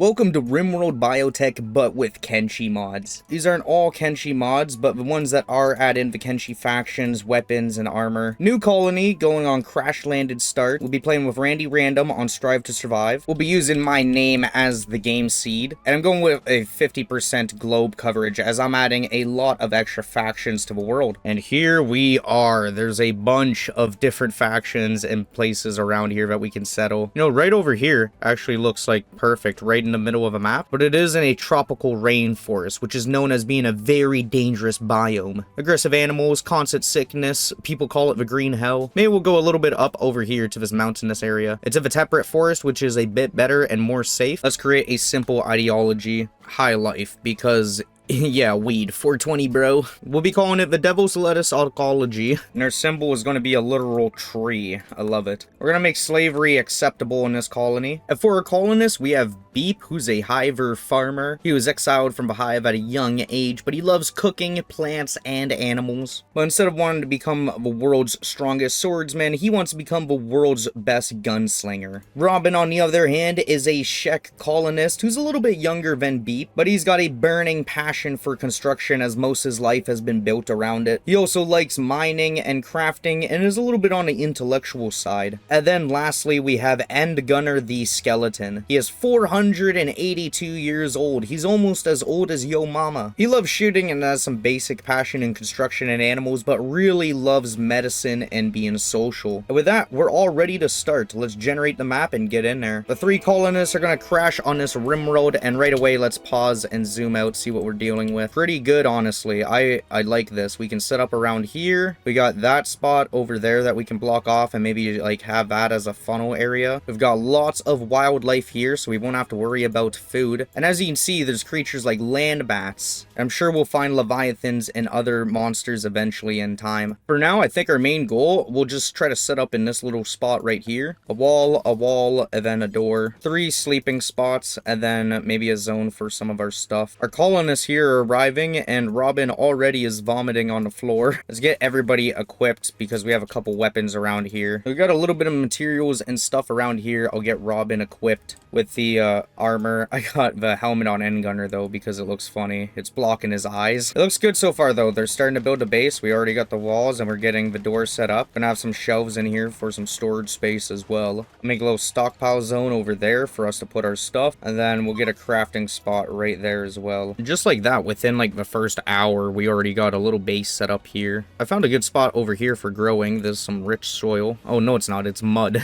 Welcome to RimWorld Biotech, but with Kenshi mods. These aren't all Kenshi mods, but the ones that are add in the Kenshi factions, weapons, and armor. New colony, going on crash landed start. We'll be playing with Randy Random on Strive to Survive. We'll be using my name as the game seed, and I'm going with a 50% globe coverage as I'm adding a lot of extra factions to the world. And here we are. There's a bunch of different factions and places around here that we can settle. You know, right over here actually looks like perfect, right in the middle of a map, but it is in a tropical rainforest, which is known as being a very dangerous biome. Aggressive animals, constant sickness, people call it the green hell. Maybe we'll go a little bit up over here to this mountainous area. It's a temperate forest, which is a bit better and more safe. Let's create a simple ideology, high life, because yeah, weed. 420, bro. We'll be calling it the Devil's Lettuce Ecology. And our symbol is going to be a literal tree. I love it. We're going to make slavery acceptable in this colony. And for our colonists, we have Beep, who's a Hivers farmer. He was exiled from the hive at a young age, but he loves cooking, plants, and animals. But instead of wanting to become the world's strongest swordsman, he wants to become the world's best gunslinger. Robin, on the other hand, is a Shek colonist who's a little bit younger than Beep, but he's got a burning passion for construction as most of his life has been built around it. He also likes mining and crafting and is a little bit on the intellectual side. And then lastly, we have End Gunner the Skeleton. He is 482 years old. He's almost as old as Yo Mama. He loves shooting and has some basic passion in construction and animals, but really loves medicine and being social. And with that, we're all ready to start. Let's generate the map and get in there. The three colonists are gonna crash on this rim road, and right away, let's pause and zoom out, see what we're dealing with. Pretty good, honestly. I like this. We can set up around here. We got that spot over there that we can block off and maybe like have that as a funnel area. We've got lots of wildlife here, so we won't have to worry about food. And as you can see, there's creatures like land bats. I'm sure we'll find leviathans and other monsters eventually in time. For now, I think our main goal, we'll just try to set up in this little spot right here. A wall, and then a door. 3 sleeping spots, and then maybe a zone for some of our stuff. Our colonists here are arriving, and Robin already is vomiting on the floor. Let's get everybody equipped because we have a couple weapons around here. We got a little bit of materials and stuff around here. I'll get Robin equipped with the armor. I got the helmet on End Gunner though because it looks funny. It's blocking his eyes. It looks good so far though. They're starting to build a base. We already got the walls and we're getting the door set up. Gonna have some shelves in here for some storage space as well. Make a little stockpile zone over there for us to put our stuff, and then we'll get a crafting spot right there as well. Just like that, within like the first hour, we already got a little base set up here. I found a good spot over here for growing. There's some rich soil. Oh no, it's not, it's mud.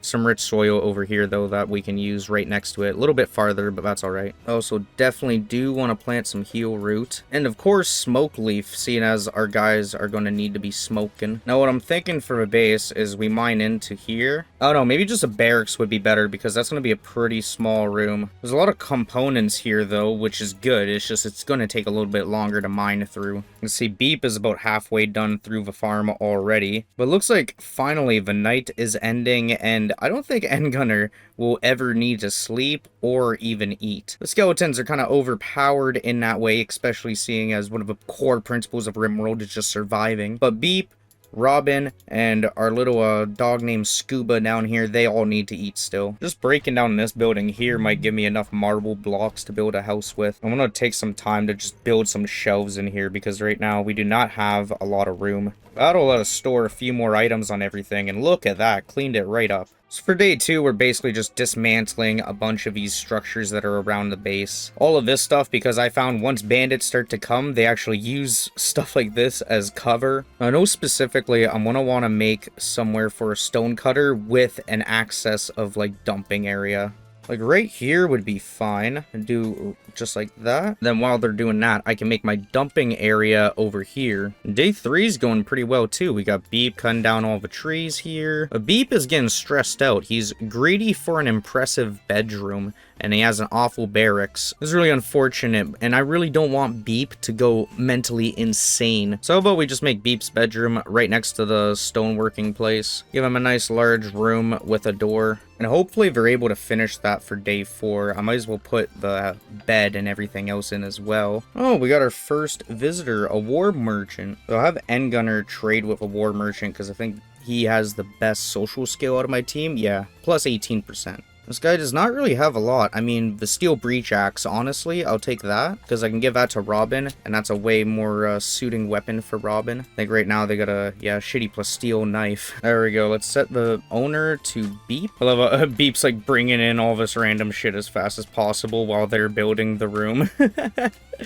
Some rich soil over here though that we can use right next to it. A little bit farther, but that's all right. Also, definitely do want to plant some heal root, and of course smoke leaf, seeing as our guys are going to need to be smoking. Now what I'm thinking for a base is we mine into here. Oh no, maybe just a barracks would be better because that's going to be a pretty small room. There's a lot of components here though, which is good. It's just it's going to take a little bit longer to mine through. Let's see, Beep is about halfway done through the farm already, but looks like finally the night is ending, and I don't think End Gunner will ever need to sleep or even eat. The skeletons are kind of overpowered in that way, especially seeing as one of the core principles of RimWorld is just surviving. But Beep, Robin, and our little dog named Scuba down here, they all need to eat still. Just breaking down this building here might give me enough marble blocks to build a house with. I'm gonna take some time to just build some shelves in here because right now we do not have a lot of room. That'll let us store a few more items on everything, and look at that, cleaned it right up. So for day 2, we're basically just dismantling a bunch of these structures that are around the base. All of this stuff because I found once bandits start to come, they actually use stuff like this as cover. I know specifically I'm gonna want to make somewhere for a stone cutter with an access of like dumping area. Like right here would be fine, and do just like that. Then while they're doing that, I can make my dumping area over here. Day 3 is going pretty well too. We got Beep cutting down all the trees here. Beep is getting stressed out. He's greedy for an impressive bedroom, and he has an awful barracks. This is really unfortunate, and I really don't want Beep to go mentally insane. So how about we just make Beep's bedroom right next to the stoneworking place. Give him a nice large room with a door. And hopefully they're able to finish that for day 4. I might as well put the bed and everything else in as well. Oh, we got our first visitor, a war merchant. So I'll have End Gunner trade with a war merchant because I think he has the best social skill out of my team. Yeah, plus 18%. This guy does not really have a lot. I mean, the steel breach axe, honestly, I'll take that because I can give that to Robin, and that's a way more suiting weapon for Robin. I think right now they got a, yeah, shitty plus steel knife. There we go. Let's set the owner to Beep. I love how Beep's like bringing in all this random shit as fast as possible while they're building the room.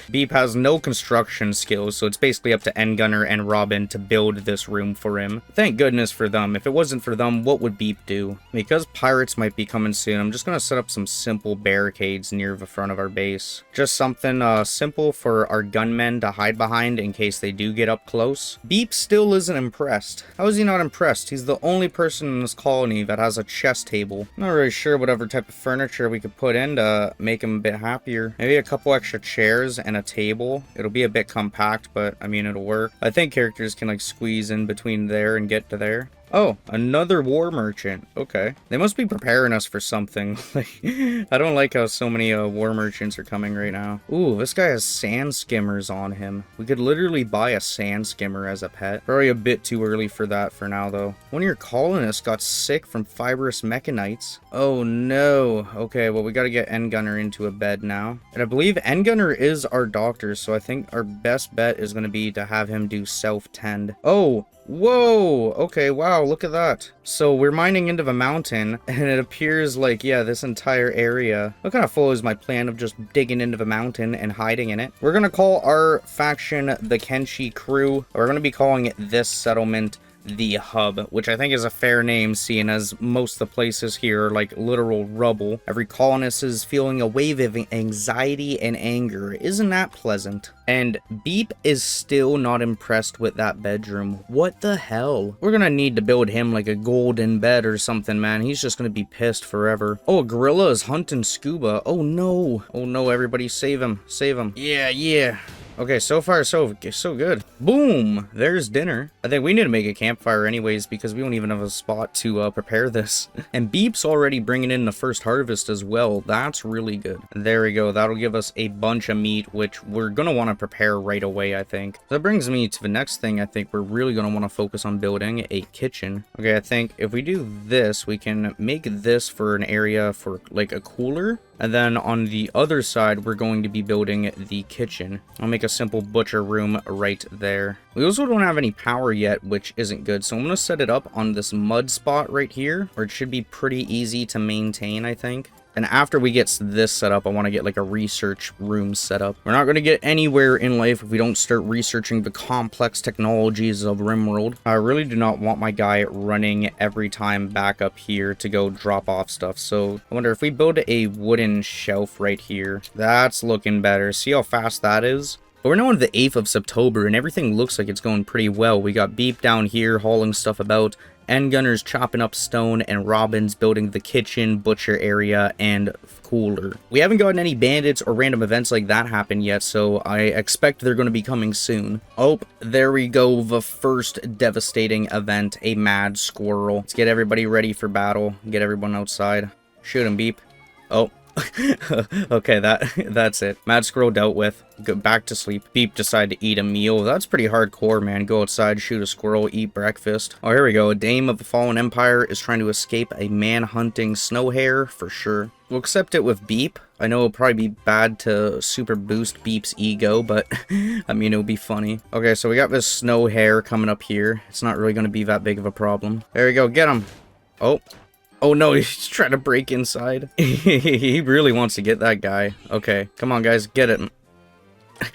Beep has no construction skills, so it's basically up to Endgunner and Robin to build this room for him. Thank goodness for them. If it wasn't for them, what would Beep do? Because pirates might be coming soon, I'm just gonna set up some simple barricades near the front of our base. Just something simple for our gunmen to hide behind in case they do get up close. Beep still isn't impressed. How is he not impressed? He's the only person in this colony that has a chess table. I'm not really sure whatever type of furniture we could put in to make him a bit happier. Maybe a couple extra chairs and a table. It'll be a bit compact, but I mean, it'll work. I think characters can like squeeze in between there and get to there. Oh, another war merchant. Okay. They must be preparing us for something. Like, I don't like how so many war merchants are coming right now. Ooh, this guy has sand skimmers on him. We could literally buy a sand skimmer as a pet. Probably a bit too early for that for now, though. One of your colonists got sick from fibrous mechanites. Oh, no. Okay, well, we gotta get Endgunner into a bed now. And I believe Endgunner is our doctor, so I think our best bet is gonna be to have him do self-tend. Oh! Whoa! Okay, wow, look at that. So we're mining into the mountain, and it appears like, yeah, this entire area. What kind of full is my plan of just digging into the mountain and hiding in it? We're gonna call our faction the Kenshi crew. We're gonna be calling this settlement the Hub, which I think is a fair name, seeing as most of the places here are like literal rubble. Every colonist is feeling a wave of anxiety and anger. Isn't that pleasant? And Beep is still not impressed with that bedroom. What the hell? We're gonna need to build him like a golden bed or something, man. He's just gonna be pissed forever. Oh, a gorilla is hunting scuba. Oh no. Oh no, everybody save him. Save him. Yeah. Okay, so far so good. Boom! There's dinner. I think we need to make a campfire anyways because we don't even have a spot to prepare this. And Beep's already bringing in the first harvest as well. That's really good. There we go. That'll give us a bunch of meat, which we're going to want to prepare right away, I think. That brings me to the next thing I think we're really going to want to focus on building, a kitchen. Okay, I think if we do this, we can make this for an area for like a cooler. And then on the other side, we're going to be building the kitchen. I'll make a simple butcher room right there. We also don't have any power yet, which isn't good. So I'm going to set it up on this mud spot right here, where it should be pretty easy to maintain, I think. And after we get this set up, I want to get like a research room set up. We're not going to get anywhere in life if we don't start researching the complex technologies of RimWorld. I really do not want my guy running every time back up here to go drop off stuff. So I wonder if we build a wooden shelf right here. That's looking better. See how fast that is? But we're now on the 8th of September and everything looks like it's going pretty well. We got Beep down here hauling stuff about. Endgunner's chopping up stone, and Robin's building the kitchen, butcher area, and cooler. We haven't gotten any bandits or random events like that happen yet, so I expect they're going to be coming soon. Oh, there we go, the first devastating event, a mad squirrel. Let's get everybody ready for battle, get everyone outside. Shoot him, Beep. Oh. Okay, that's it. Mad squirrel dealt with. Go back to sleep. Beep decided to eat a meal. That's pretty hardcore, man. Go outside, shoot a squirrel, eat breakfast. Oh, here we go. A dame of the fallen empire is trying to escape a man-hunting snow hare for sure. We'll accept it with Beep. I know it'll probably be bad to super boost Beep's ego, but I mean, it'll be funny. Okay, so we got this snow hare coming up here. It's not really going to be that big of a problem. There we go. Get him. Oh. Oh no, he's trying to break inside. He really wants to get that guy. Okay, come on guys, get it. I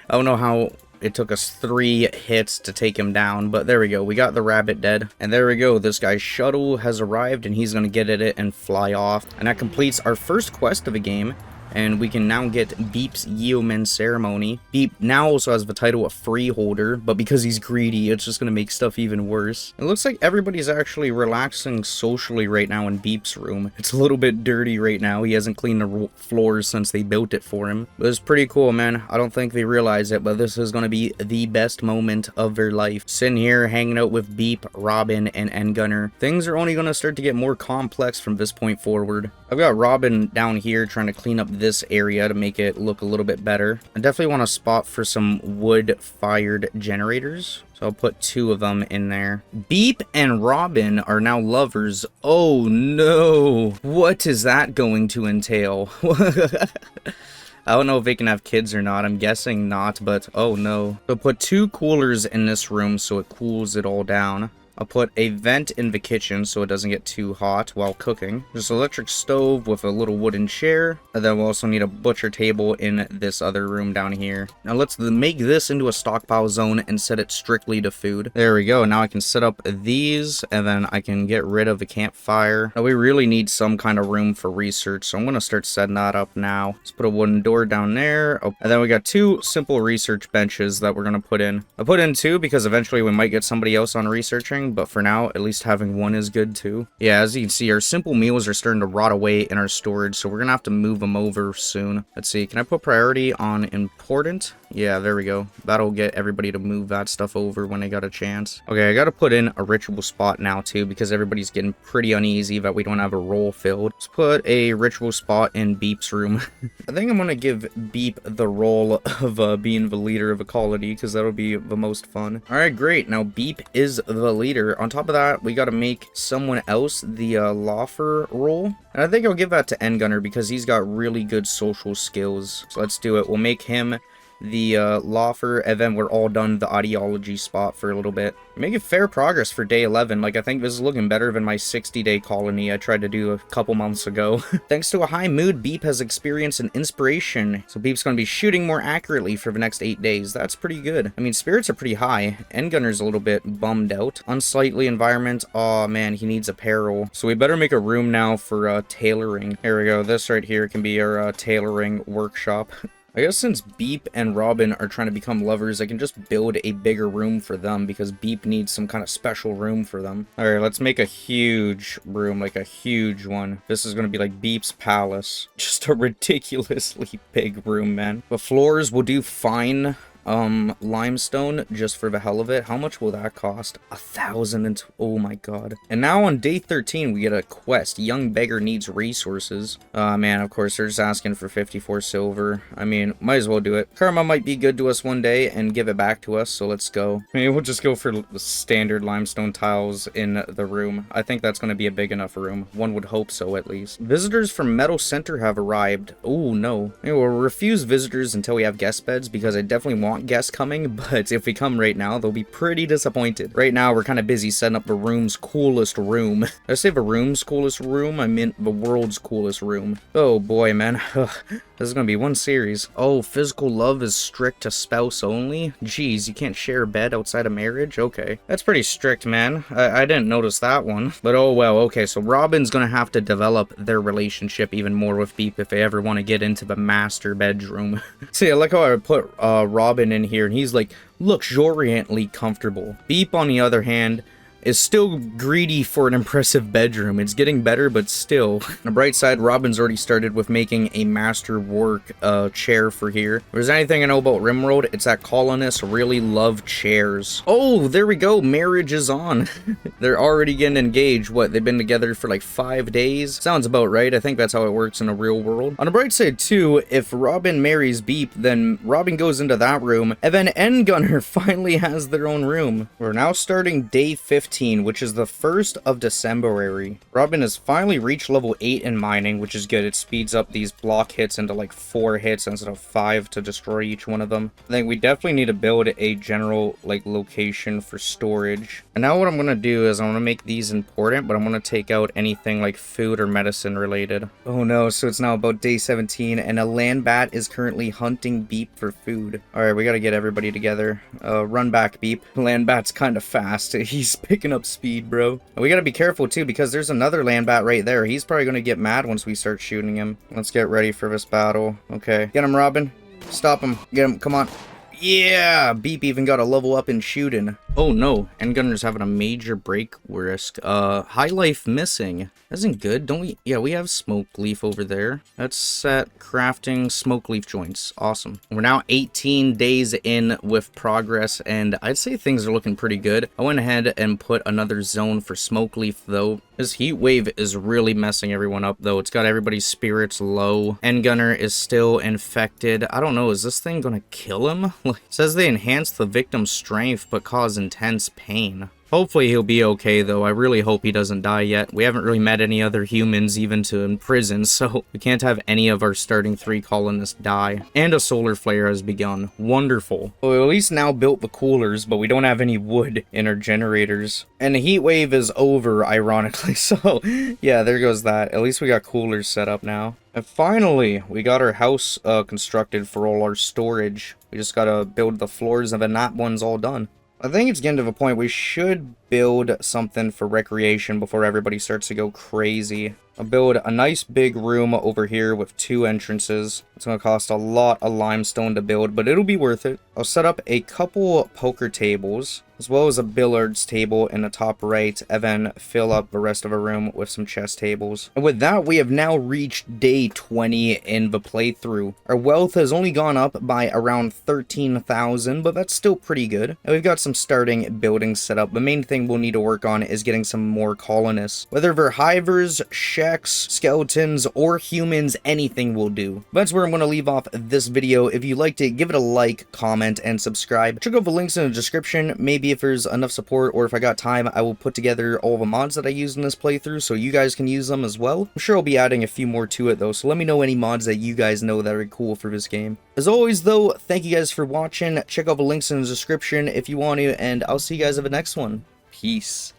don't know how it took us 3 hits to take him down, but there we go. We got the rabbit dead. And there we go. This guy's shuttle has arrived and he's going to get at it and fly off. And that completes our first quest of the game. And we can now get Beep's Yeoman ceremony. Beep now also has the title of freeholder, but because he's greedy, it's just going to make stuff even worse. It looks like everybody's actually relaxing socially right now in Beep's room. It's a little bit dirty right now. He hasn't cleaned the floors since they built it for him. But it's pretty cool, man. I don't think they realize it, but this is going to be the best moment of their life. Sitting here, hanging out with Beep, Robin, and Endgunner. Things are only going to start to get more complex from this point forward. I've got Robin down here trying to clean up this area to make it look a little bit better. I definitely want a spot for some wood-fired generators. So I'll put 2 of them in there. Beep and Robin are now lovers. Oh no. What is that going to entail? I don't know if they can have kids or not. I'm guessing not, but oh no. So put 2 coolers in this room so it cools it all down. I'll put a vent in the kitchen so it doesn't get too hot while cooking. Just an electric stove with a little wooden chair. And then we'll also need a butcher table in this other room down here. Now let's make this into a stockpile zone and set it strictly to food. There we go. Now I can set up these and then I can get rid of the campfire. Now we really need some kind of room for research, so I'm going to start setting that up now. Let's put a wooden door down there. Oh, and then we got 2 simple research benches that we're going to put in. I put in 2 because eventually we might get somebody else on researching. But for now, at least having 1 is good too. Yeah, as you can see, our simple meals are starting to rot away in our storage, so we're gonna have to move them over soon. Let's see, can I put priority on important? Yeah, there we go. That'll get everybody to move that stuff over when they got a chance. Okay, I gotta put in a ritual spot now too, because everybody's getting pretty uneasy that we don't have a role filled. Let's put a ritual spot in Beep's room. I think I'm gonna give Beep the role of being the leader of a colony, because that'll be the most fun. Alright, great. Now Beep is the leader. On top of that, we gotta make someone else the Lawfer role. And I think I'll give that to Endgunner because he's got really good social skills. So let's do it. We'll make him the Lawfer, and then we're all done the ideology spot for a little bit. Making fair progress for day 11. Like, I think this is looking better than my 60-day colony I tried to do a couple months ago. Thanks to a high mood, Beep has experienced an inspiration. So Beep's going to be shooting more accurately for the next 8 days. That's pretty good. I mean, spirits are pretty high. Endgunner's a little bit bummed out. Unsightly environment. Oh man, he needs apparel. So we better make a room now for tailoring. Here we go. This right here can be our tailoring workshop. I guess since Beep and Robin are trying to become lovers, I can just build a bigger room for them because Beep needs some kind of special room for them. Alright, let's make a huge room, like a huge one. This is going to be like Beep's palace. Just a ridiculously big room, man. The floors will do fine. Limestone just for the hell of it. How much will that cost? 1,000 and oh my god. And now on day 13 we get a quest. Young beggar needs resources. Man, of course they're just asking for 54 silver. I mean, might as well do it. Karma might be good to us one day and give it back to us, so let's go. Maybe we'll just go for the standard limestone tiles in the room. I think that's going to be a big enough room. One would hope so, at least. Visitors from Metal Center have arrived. Oh no. Maybe we'll refuse visitors until we have guest beds because I definitely want guests coming, but if we come right now, they'll be pretty disappointed. Right now, we're kind of busy setting up the room's coolest room. Did I say the room's coolest room? I meant the world's coolest room. Oh boy, man. This is gonna be one series. Oh, physical love is strict to spouse only? Jeez, you can't share a bed outside of marriage? Okay. That's pretty strict, man. I didn't notice that one. But oh well, okay, so Robin's gonna have to develop their relationship even more with Beep if they ever want to get into the master bedroom. See, I like how I put Robin in here, and he's like luxuriantly comfortable. Beep, on the other hand, is still greedy for an impressive bedroom. It's getting better, but still. On the bright side, Robin's already started with making a master work chair for here. If there's anything I know about RimWorld, it's that colonists really love chairs. Oh, there we go. Marriage is on. They're already getting engaged. What, they've been together for like 5 days? Sounds about right. I think that's how it works in the real world. On the bright side too, if Robin marries Beep, then Robin goes into that room, and then Endgunner finally has their own room. We're now starting day 15. Which is the 1st of December. Robin has finally reached level 8 in mining, which is good. It speeds up these block hits into like 4 hits instead of 5 to destroy each one of them. I think we definitely need to build a general like location for storage. And now what I'm going to do is I'm going to make these important, but I'm going to take out anything like food or medicine related. Oh no, so it's now about day 17 and a land bat is currently hunting Beep for food. Alright, we got to get everybody together. Run back, Beep. Land bat's kind of fast. He's picking up speed, bro. And we gotta be careful too because there's another land bat right there. He's probably gonna get mad once we start shooting him. Let's get ready for this battle. Okay, get him, Robin. Stop him. Get him. Come on. Yeah, Beep even got a level up in shooting. Oh no, Endgunner's having a major break risk. High life missing. That isn't good, don't we? Yeah, we have smoke leaf over there. Let's set crafting smoke leaf joints. Awesome. We're now 18 days in with progress, and I'd say things are looking pretty good. I went ahead and put another zone for smoke leaf though. This heat wave is really messing everyone up though. It's got everybody's spirits low. Endgunner is still infected. I don't know, is this thing gonna kill him? It says they enhance the victim's strength but cause intense pain. Hopefully he'll be okay though. I really hope he doesn't die yet. We haven't really met any other humans even to imprison, so we can't have any of our starting 3 colonists die. And a solar flare has begun. Wonderful. Well, we at least now built the coolers, but we don't have any wood in our generators. And the heat wave is over, ironically, so yeah, there goes that. At least we got coolers set up now. And finally, we got our house constructed for all our storage. We just gotta build the floors, and then that one's all done. I think it's getting to the point we should build something for recreation before everybody starts to go crazy. I'll build a nice big room over here with 2 entrances. It's going to cost a lot of limestone to build, but it'll be worth it. I'll set up a couple poker tables, as well as a billiards table in the top right, and then fill up the rest of a room with some chess tables. And with that, we have now reached day 20 in the playthrough. Our wealth has only gone up by around 13,000, but that's still pretty good. And we've got some starting buildings set up. The main thing we'll need to work on is getting some more colonists. Whether they're Hivers, Sheks, skeletons, or humans, anything will do. That's where I'm going to leave off this video. If you liked it, give it a like, comment, and subscribe. Check out the links in the description. Maybe if there's enough support, or if I got time, I will put together all the mods that I used in this playthrough so you guys can use them as well. I'm sure I'll be adding a few more to it though, so let me know any mods that you guys know that are cool for this game. As always though, thank you guys for watching. Check out the links in the description if you want to, and I'll see you guys in the next one. Peace.